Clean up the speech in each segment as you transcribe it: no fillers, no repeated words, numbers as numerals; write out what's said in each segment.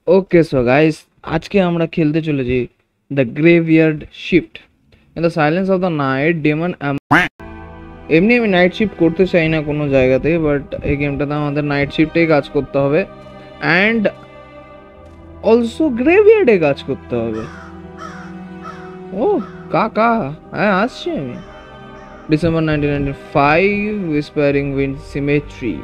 Okay so guys, আজকে আমরা খেলতে চলেছি the graveyard shift. In the silence of the night demon. এমনি আমি নাইট শিফট করতে চাই না কোনো জায়গাতে, বাট এই গেমটাতে আমাদের নাইট শিফটেই কাজ করতে হবে অ্যান্ড অলসো গ্রেভইয়ার্ডে কাজ করতে হবে। ও কাকা, হ্যাঁ আসছি আমি। December 1995, whispering wind cemetery.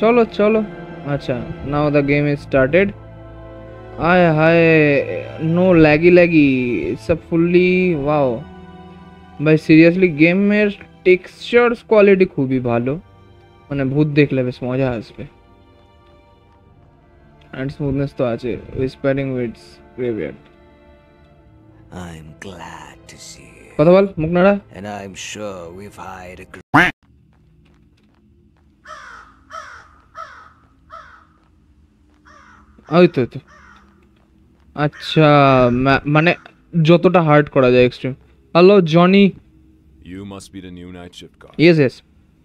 চলো চলো। আচ্ছা, now the game is started. আয় হায়, no laggy laggy, it's a fully wow. ভাই সিরিয়াসলি গেমের টেক্সচার্স কোয়ালিটি খুবই ভালো, মানে ভূত দেখলে বেশ মজা আসবে। অ্যান্ড স্মুথনেস তো আছে। Whispering weeds graveyard. I'm glad to see you. কথা বল মুখ নাড়া। And I'm sure we've hired a ওই তো তো। আচ্ছা, মানে যতটা হার্ড করা যায় extreme. Hello Johnny. You must be the new night shift guard. Yes yes.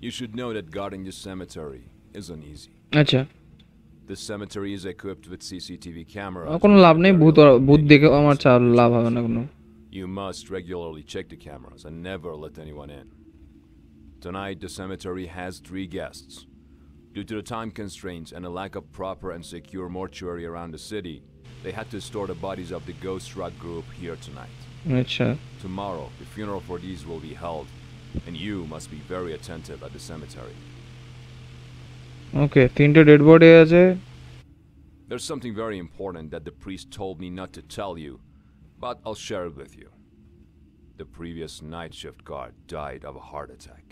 You should know that guarding this cemetery isn't easy. আচ্ছা, This cemetery is equipped with CCTV cameras. কোনো লাভ নেই, ভূত ভূত দেখে আমার লাভ হবে না কোনো। You must regularly check the cameras and never let anyone in. Tonight, the cemetery has 3 guests. Due to the time constraints and a lack of proper and secure mortuary around the city, they had to store the bodies of the Ghost Rat group here tonight. আচ্ছা Tomorrow, the funeral for these will be held, and you must be very attentive at the cemetery. ওকে, 3টে dead body আছে। There's something very important that the priest told me not to tell you, but I'll share it with you. The previous night shift guard died of a heart attack.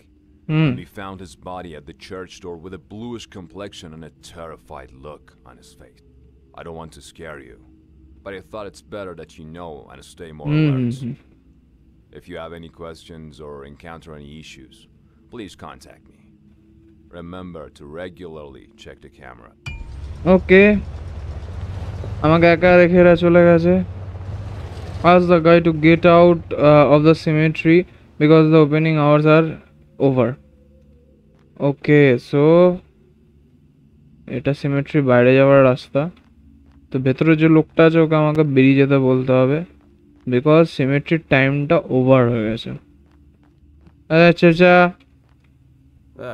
We found his body at the church door with a bluish complexion and a terrified look on his face. I don't want to scare you, but I thought it's better that you know and stay more alert. If you have any questions or encounter any issues, please contact me. Remember to regularly check the camera. ওকে, আমাকে একা রেখে এরা চলে গেছে। Ask the guy to get out of the cemetery because the opening hours are over. Okay so এটা symmetry বাইরে যাওয়ার রাস্তা। তো ভেতরে যে লোকটা আছে ওকে আমাকে বেরিয়ে যেতে বলতে হবে, বিকজ সিমেট্রির টাইমটা ওভার হয়ে গেছে। আচ্ছা আচ্ছা।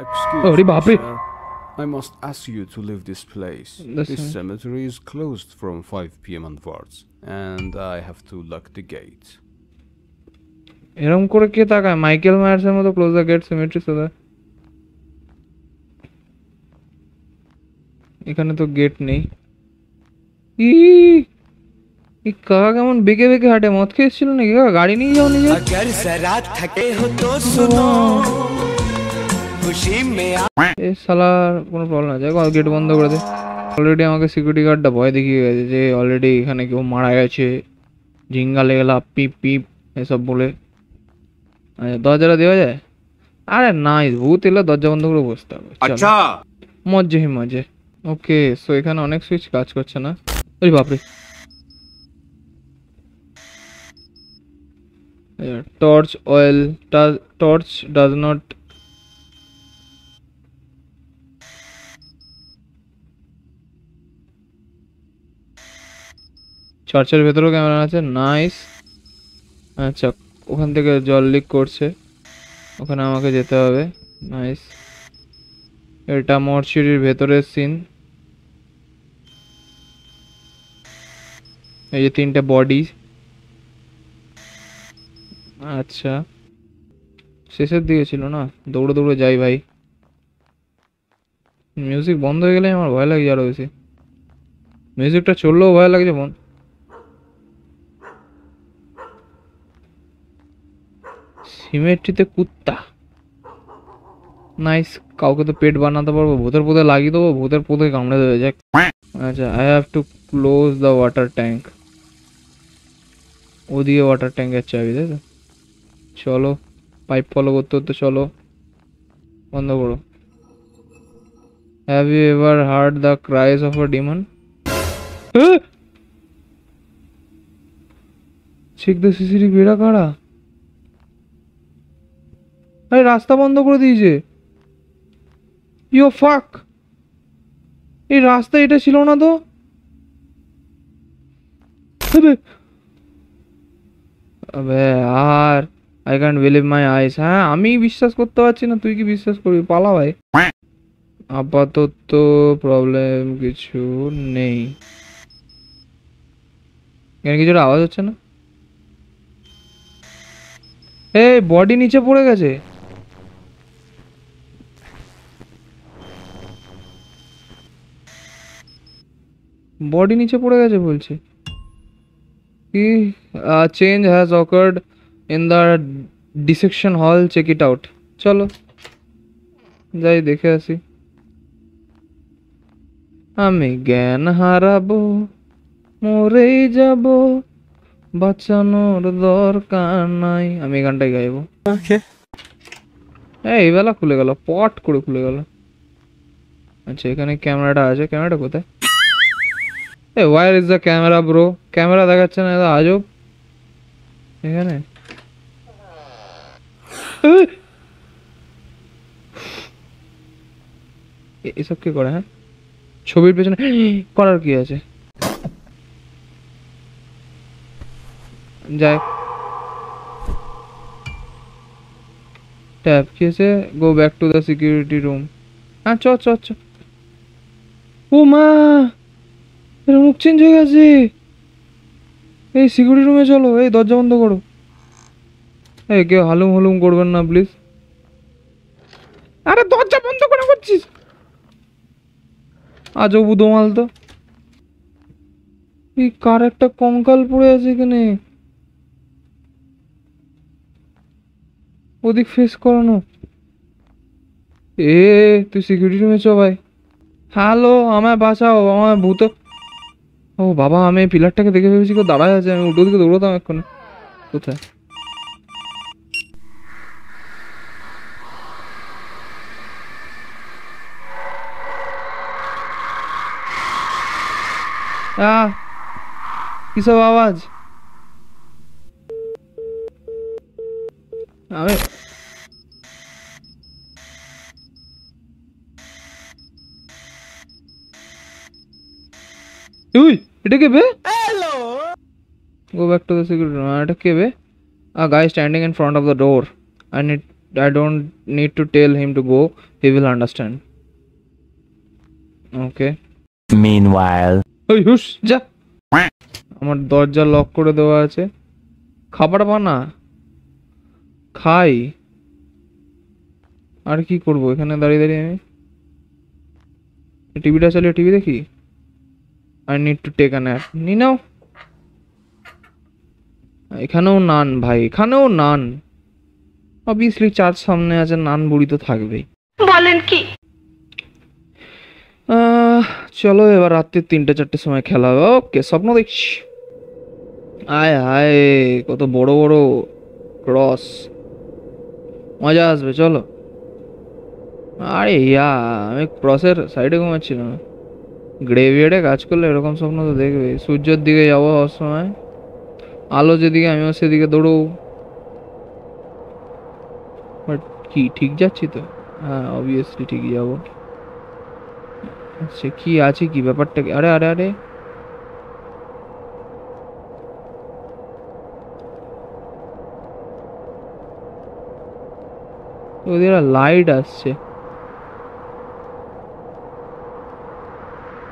Excuse Ori me, baapre. sir. I must ask you to leave this place. This This one. cemetery is closed from 5 p.m. onwards, and I have to lock the gate. এরকম করে কে তাকায়? Michael মায়ার্সের মতো close the gate cemetery so that. এখানে তো gate নেই। এই কাকা কেমন বেঁকে বেঁকে হাঁটে? মদ খেয়েছিল নাকি? কাকা গাড়ি নিয়ে যাও নিজে। अगर जरा थके हो तो सुनो खुशी में এ শালার কোনো প্রবলেম আছে, গেট বন্ধ করে দে। অলরেডি আমাকে সিকিউরিটি গার্ডটা ভয় দেখিয়ে গেছে যে অলরেডি এখানে কেউ মারা গেছে, ঝিঙ্গা লেগে গেলা, পিপ পিপ এসব বলে। আচ্ছা, দরজাটা দেওয়া যায়? আরে নাই, ভূত এলে দরজা বন্ধ করে বসতে হবে। আচ্ছা, মজে হি মজে। ওকে সো এখানে অনেক সুইচ কাজ করছে না। ওরে বাপরে, torch oil, torch does not. চার্চের ভেতরেও ক্যামেরা আছে, নাইস। আচ্ছা, ওখান থেকে জল লিক করছে, ওখানে আমাকে যেতে হবে, নাইস। এটা মর্চুরির ভেতরের সিন। এই যে 3টে বডি। আচ্ছা, শেষের দিকে ছিল না, দৌড়ে দৌড়ে যাই ভাই। মিউজিক বন্ধ হয়ে গেলে আমার ভয় লাগে আরো বেশি। মিউজিকটা চললেও ভয় লাগছে মন। সিমেট্রিতে কুত্তা, নাইস। কাউকে তো পেট বানাতে পারবো, ভূতের পোতে লাগিয়ে দেবো, ভূতের পোতে কামড়ে দেবে। যাক, আচ্ছা, I have to close the water tank. ওদিকে ওয়াটার ট্যাঙ্কের চাবি, তাই তো? চলো, পাইপ ফলো করতে করতে চলো। বন্ধ করো। Have you ever heard the cries of a demon? Check the CCTV. এরা কারা? আরে রাস্তা বন্ধ করে দিয়েছে। ইউ ফাক, এই রাস্তা এটা ছিল না তো। আবে আর আই ক্যান্ট বিলিভ মাই আইস। হ্যাঁ আমি বিশ্বাস করতে পারছি না, তুই কি বিশ্বাস করবি? পালা ভাই। আপাতত প্রবলেম কিছু নেই। এখানে কিছুর আওয়াজ হচ্ছে না? এই বডি নিচে পড়ে গেছে। বডি নিচে পড়ে গেছে বলছে কি? Change has occurred in the dissection হল, চেক ইট আউট। চলো যাই দেখে আসি। আমি জ্ঞান হারাবো, মরেই যাব, বাঁচানোর দরকার নাই। আমি এই গানটাই গাইবো। এই বেলা খুলে গেল, পট করে খুলে গেল। আচ্ছা এখানে ক্যামেরাটা আছে, ক্যামেরাটা কোথায়? এ where is the camera bro? Camera দেখাচ্ছে না, এটা আজব। এখানে এসব কি করে? হ্যাঁ ছবির পেছনে করার কি আছে? যাই ট্যাপ কি আছে? গো back to the security room. হ্যাঁ চ চ চ। ও মা, এর মুখ চেঞ্জ হয়ে গেছে। এই সিকিউরিটি রুমে চলো। এই দরজা বন্ধ করো। এই কেউ হালুম হালুম করবেন না প্লিজ। আরে দরজা বন্ধ করে করছিস? আজব উদোমাল তো। এই কার একটা কঙ্কাল পড়ে আছে এখানে, ওদিক ফেস করানো। এ তুই সিকিউরিটি রুমে চ ভাই। হ্যালো, আমায় বাঁচাও, আমায় ভূত। ও বাবা, আমি পিলারটাকে দেখে ভেবেছি কেউ দাঁড়ায় আছে, আমি উল্টো দিকে দৌড়াতাম এক্ষুনি। কোথায়? কিসব আওয়াজ? আমি উই, এটা কে বে? Go back to the security room. এটা কে বে? A guy standing in front of the door. I don't need to tell him to go. He will understand. Okay. Meanwhile, ওই হুশ যা। আমার দরজা লক করে দেওয়া আছে। খাবার বানা, খাই। আর কি করব এখানে দাঁড়িয়ে দাঁড়িয়ে? আমি টিভিটা চালিয়ে টিভি দেখি। I need to take a nap. নি নাও। এখানেও নান ভাই, এখানেও নান। অবভিয়াসলি চার্জ সামনে আছে, নান বুড়ি তো থাকবেই। বলেন কি? চলো এবার রাত্রি 3-4টের সময় খেলা হবে। ওকে, স্বপ্ন দেখছি। আয় হায়, কত বড় বড় ক্রস, মজা আসবে। চলো। আরে আমি ক্রসের সাইডে ঘুমাচ্ছিলাম। গ্রেভিয়ার্ডে কাজ করলে এরকম স্বপ্ন তো দেখবে। সূর্যের দিকে যাবো সব সময়, আলো যেদিকে আমিও সেদিকে দৌড়ো। বাট কি ঠিক যাচ্ছি তো? হ্যাঁ অবভিয়াসলি ঠিকই যাবো। সে কি আছে, কি ব্যাপারটা কি? আরে আরে আরে, ওদের লাইট আসছে।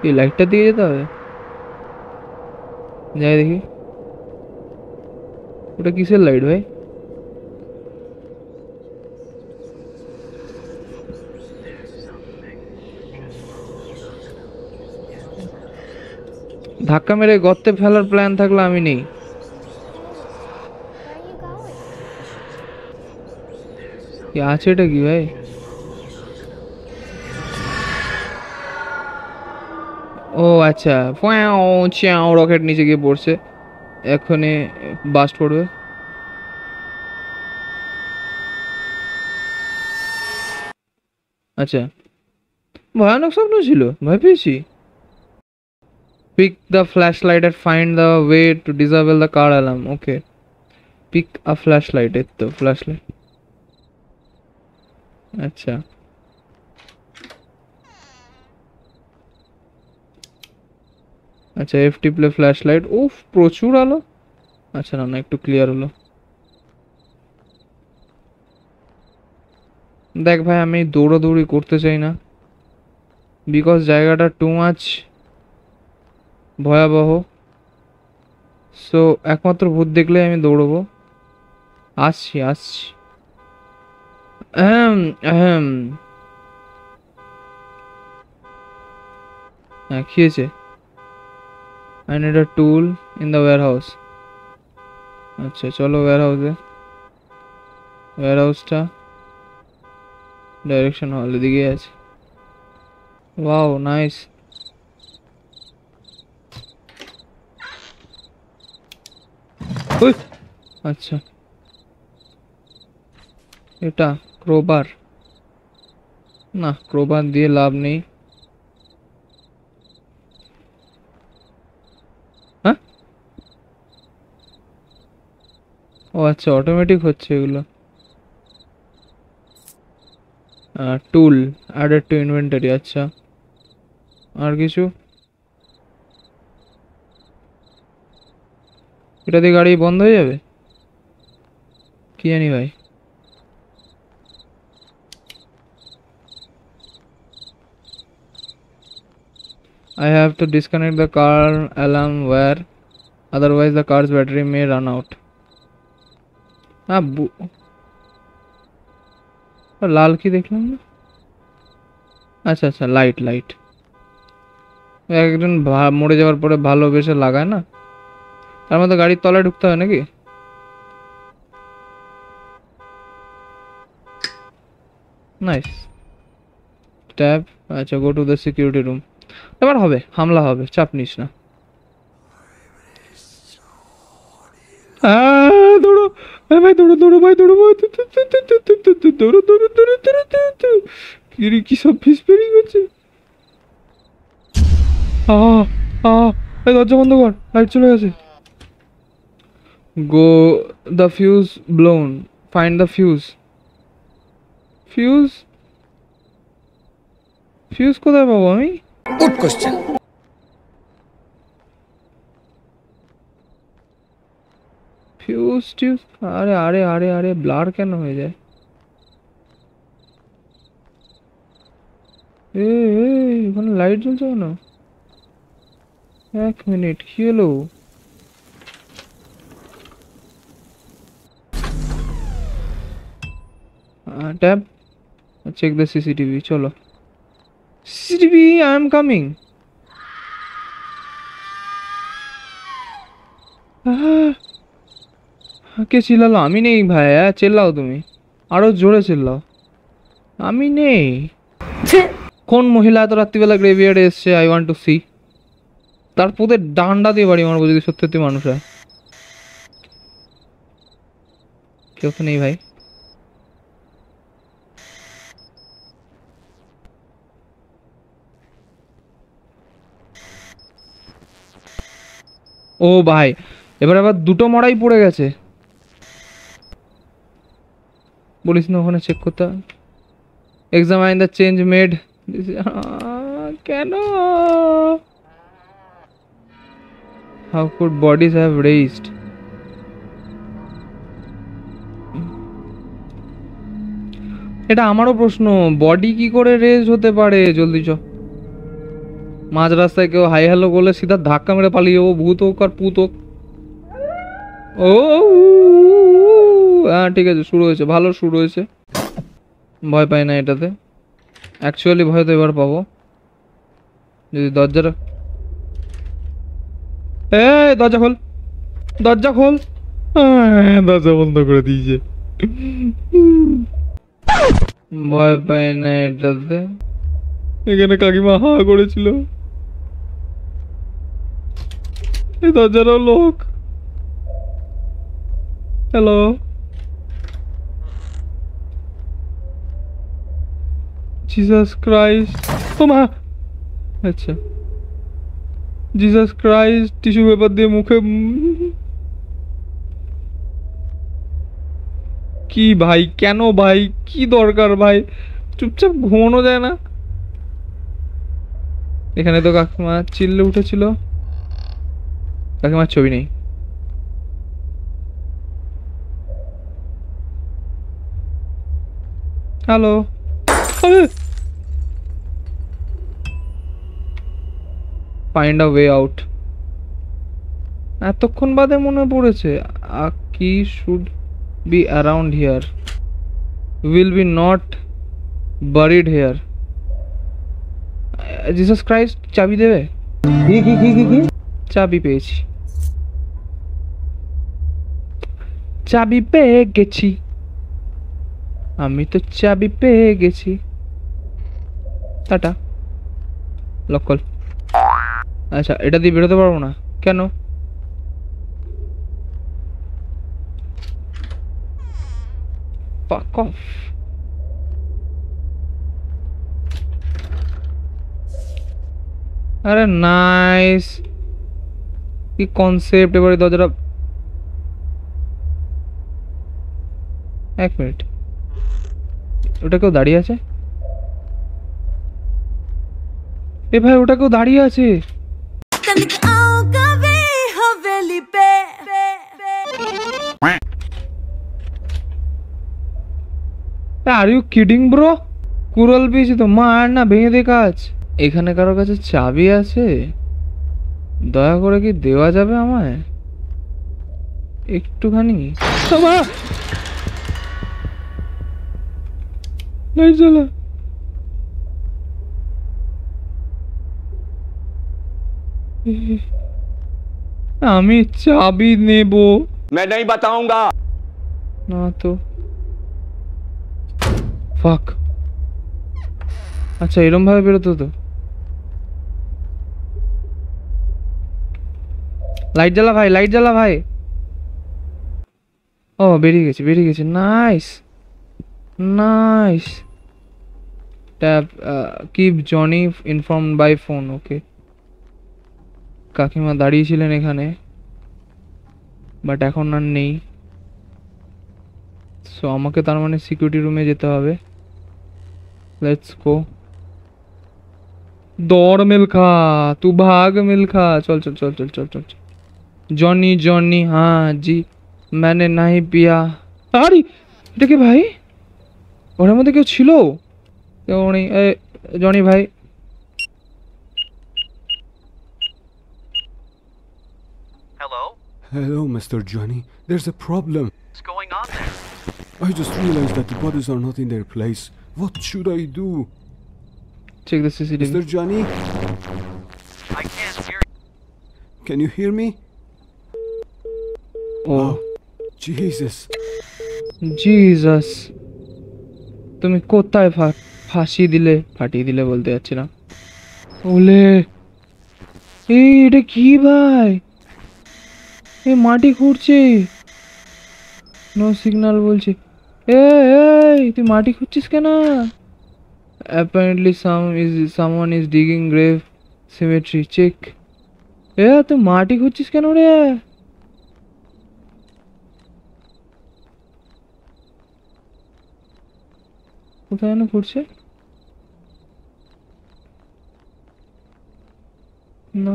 এই লাইটটা দিয়ে যেতে হবে। যাই দেখি ওটা কিসের লাইট ভাই? ধাক্কা মেরে গর্তে ফেলার প্ল্যান থাকলে আমি নেই। কি আছে এটা? কি ভাই? ও আচ্ছা, রকেট নিচে গিয়ে পড়ছে, এখনই বাস্ট পড়বে। আচ্ছা, ভয়ানক স্বপ্ন ছিল, ভয় পেয়েছি। Pick the flash light and find the way to disable the car alarm. Okay, pick a flash light. এর তো ফ্ল্যাশ লাইট। আচ্ছা আচ্ছা এফ টিপলে ফ্ল্যাশ লাইট, উফ প্রচুর আলো। আচ্ছা না না একটু ক্লিয়ার হলো। দেখ ভাই আমি দৌড়াদৌড়ি করতে চাই না, বিকজ জায়গাটা টু মাচ ভয়াবহ। সো একমাত্র ভূত দেখলে আমি দৌড়বো। আসছি আসছি। হ্যাঁ কি হয়েছে? I need a tool in the warehouse. আচ্ছা চলো ওয়্যারহাউসটা ডাইরেকশন হল দিকে আছে। Wow nice. আচ্ছা এটা ক্রোবার না, ক্রোবার দিয়ে লাভ নেই। হ্যাঁ ও আচ্ছা অটোমেটিক হচ্ছে এগুলো। টুল অ্যাডেড টু ইনভেন্টরি। আচ্ছা আর কিছু? এটা দিয়ে গাড়ি বন্ধ হয়ে যাবে কি জানি ভাই। I have to disconnect the car alarm wire, otherwise the car's battery may run out. লাল কি দেখলাম না? আচ্ছা আচ্ছা লাইট। একজন মরে যাওয়ার পরে ভালোবেসে লাগায় না, তার মধ্যে গাড়ির তলায় ঢুকতে হয় নাকি? Nice tab. আচ্ছা go to the security room. এবার হবে হামলা হবে, চাপ নিস না। দৌড়ো ভাই দৌড়ো ভাই দৌড়ো কি সব ফিসপেরিং হচ্ছে। দরজা বন্ধ কর, লাইট চলে গেছে। Go the fuse blown, find the fuse. Fuse কোথায় পাবো আমি? Good question. ফিউজ আরে ব্লার কেন হয়ে যায়? এখানে লাইট জ্বলছে কেন? এক মিনিট কি হলো? Tab check the CCTV. চলো সিসিটিভি, আই এম কামিং। কে চিল্লালো? আমি নেই ভাই। চিল্লাও তুমি, আরো জোরে চিল্লাও। আমি নেই। কোন মহিলা এত রাত্রিবেলা গ্রেভিয়ার্ডে এসছে? I want to see. তার পুঁতে ডান্ডা দিয়ে বাড়ি মারবো যদি সত্যি সত্যি মানুষ হয়। কেউ তো নেই ভাই। ও ভাই এবার আবার দুটো মরাই পড়ে গেছে। বলিস না ওখানে চেক করতে। Examine the change made. কেন? How could bodies have raised? এটা আমারও প্রশ্ন, বডি কি করে রেজ হতে পারে? জলদি চ। মাঝ রাস্তায় কেউ হাই হ্যালো বলে সিধা ধাক্কা মেরে পালিয়ে যাবো, ভূত হোক আর পুত হোক। ও হ্যাঁ ঠিক আছে, শুরু হয়েছে, ভালো শুরু হয়েছে। ভয় পাই না এটাতে, অ্যাকচুয়ালি ভয় তো এবার পাবো। যদি দরজাটা দরজা খোল, দরজা খোল। দরজা বন্ধ করে দিয়েছে। ভয় পাই না এটাতে। এখানে কাকিমা হা করেছিল। এই দরজারও লোক। Hello Jesus Christ. ও মা, আচ্ছা জিসাস ক্রাইস্ট। টিস্যু পেপার দিয়ে মুখে। কি ভাই, কেন ভাই, কি দরকার ভাই? চুপচাপ ঘুমানো যায় না? এখানে তো কাকিমা চিল্লে উঠেছিল। কাকিমার ছবি নেই। Hello, find a way out. এতক্ষণ বাদে মনে পড়েছে কি should be around here, will be not buried here. Jesus Christ চাবি দেবে? চাবি পেয়েছি, চাবি পেয়ে গেছি, আমি তো চাবি পেয়ে গেছি। Tata, lock call. আচ্ছা, এটা দিয়ে বেরোতে পারবো না কেন? Fuck off. আরে নাইস, কি কনসেপ্ট। এবারে দরজাটা, এক মিনিট, ওটা কেউ দাঁড়িয়ে আছে? এ ভাই, ওটা কেউ দাঁড়িয়ে আছে। Are you kidding bro? কুড়াল পেয়েছি তো, মার না, ভেঙে দে কাজ। এখানে কারোর কাছে চাবি আছে? দয়া করে কি দেওয়া যাবে আমায় একটুখানি? লাইট জ্বালা। আমি চাবি নেব। मैं नहीं बताऊंगा। না তো, ফাক। আচ্ছা, এরম ভাবে বেরোতো তো। লাইট জ্বালা ভাই, লাইট জ্বালা ভাই। ও, বেরিয়ে গেছে, বেরিয়ে গেছে। Nice nice. Tap keep Johnny informed by phone. Okay, কাকিমা দাঁড়িয়েছিলেন এখানে, বাট এখন আর নেই। সো আমাকে তার মানে সিকিউরিটি রুমে যেতে হবে। Let's go. दौड़ मिल्खा, तू भाग मिल्खा, चल चल चल चल चल चल। जॉनी जॉनी, हाँ जी, मैंने नहीं पिया। আরে এটা কি ভাই? ওর মধ্যে কেউ ছিল? কেউ নেই। জনি ভাই, Hello? Hello, Mr. Johnny. There's a problem. What's going on there? I just realized that the bodies are not in their place. What should I do? check the CCTV. Mr. Johnny, I can't hear you. can you hear me? Oh, Jesus. Jesus, তুমি কোথায় ফাঁসি দিলে, ফাটিয়ে দিলে বলতে যাচ্ছি না। ওলে, এই এটা কি ভাই? এ মাটি খুঁড়ছে, নো সিগন্যাল বলছে। এই তুই মাটি খুঁড়ছিস কেন? Apparently someone is digging grave cemetery, check. তুই মাটি খুঁড়ছিস কেন রে? কোথায় যেন খুঁড়ছে না।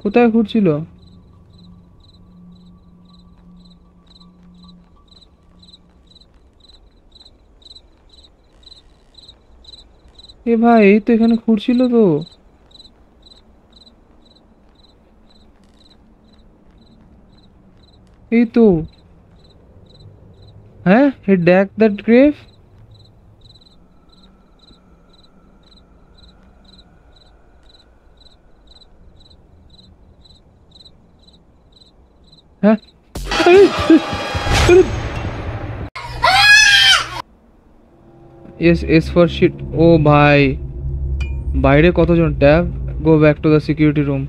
কোথায় ঘুরছিল? এ ভাই, এই তো এখানে ঘুরছিল তো। এই তো, হ্যাঁ, he dug that grave. হ্যাঁ, yes for shit. ও ভাই, বাইরে কতজন? Tab, go back to the security room.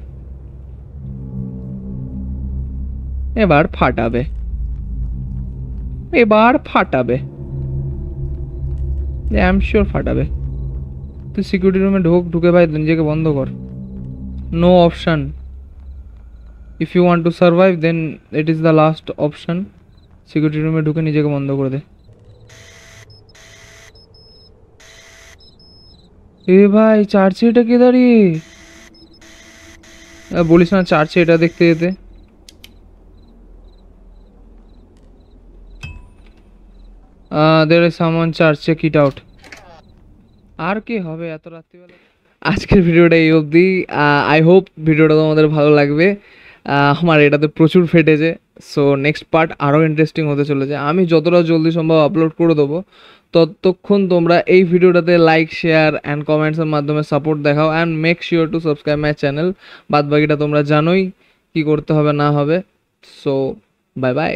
এবার ফাটাবে, এবার ফাটাবে, আই এম শিওর ফাটাবে। তুই সিকিউরিটি রুমে ঢুকে ভাই নিজেকে বন্ধ কর। No option, if you want to survive then it is the last option. Security রুমে ঢুকে নিজেকে বন্ধ করে দে। এ ভাই চার্চে এটা কে দাঁড়িয়ে? বলিস না চার্চে এটা দেখতে যেতে। there is someone church, check it out. আর কি হবে এত রাত্রিবেলা? আজকের ভিডিওটা এই অবধি। আই হোপ ভিডিওটা তোমাদের ভালো লাগবে। আমার এটাতে প্রচুর ফেটেছে, সো নেক্সট পার্ট আরও ইন্টারেস্টিং হতে চলেছে। আমি যতটা জলদি সম্ভব আপলোড করে দেবো। ততক্ষণ তোমরা এই ভিডিওটাতে লাইক, শেয়ার অ্যান্ড কমেন্টসের মাধ্যমে সাপোর্ট দেখাও and make sure to subscribe my channel. বাদ বাকিটা তোমরা জানোই কী করতে হবে না হবে। So bye bye.